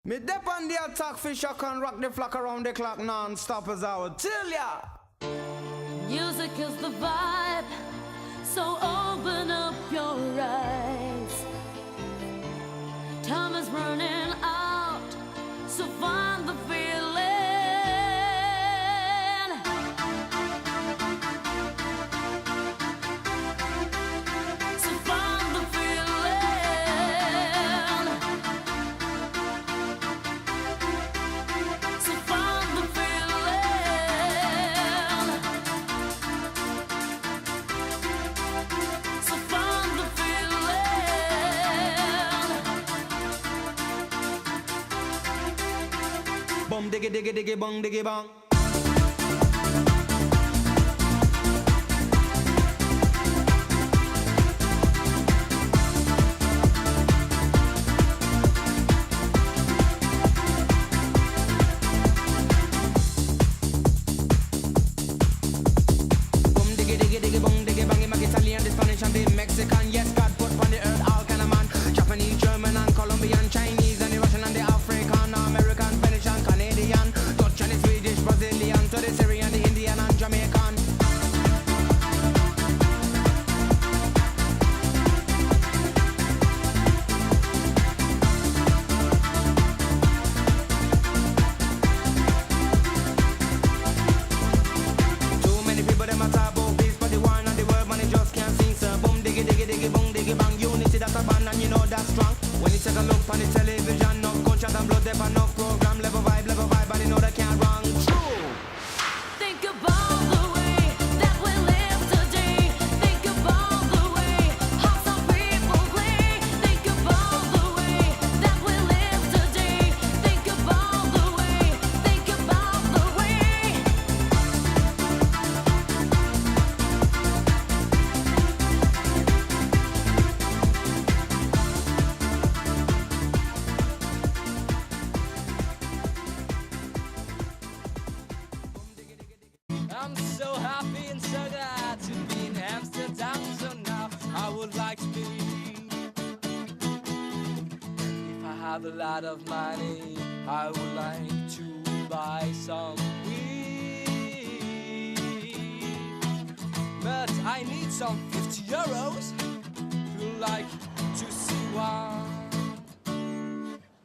Me dep on the attack, fish, I can rock the flock around the clock non-stop as I would tell ya. Music is the vibe, so open up your eyes. Time is running out, so find the feeling. So find the feeling. So find the feeling. So find the feeling. Bum diggy diggy diggy bong diggy bong. Bum diggy diggy diggy bong diggy bang. Him a Italian, the Spanish and the Mexican. Yes, God put on the earth all kind of man. Japanese, German and Colombian, Chinese and the Russian and the African, American, Venetian, Canadian, Dutch and the Swedish, Brazilian, to the Syrian, the Indian and Jamaican. Too many people them a talk about peace, but the war and the world man they just can't sing. So boom diggy diggy diggy boom diggy bang. Unity that's a band and you know that's strong. When you take a look on the television, no gunshot and blood, there enough program, level vibe, and you know they can't wrong. True. Think about the way that we live today. Think about the way how some people play. Think about the way that we live today. Think about the way. Think about the way. I'm so happy and so glad to be in Amsterdam. So now I would like to be. If I had a lot of money, I would like to buy some weed. But I need some 50 euros. Would like to see one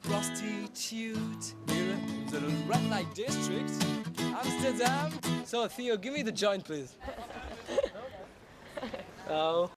prostitute here in the red light district, Amsterdam. So Theo, give me the joint, please. Oh.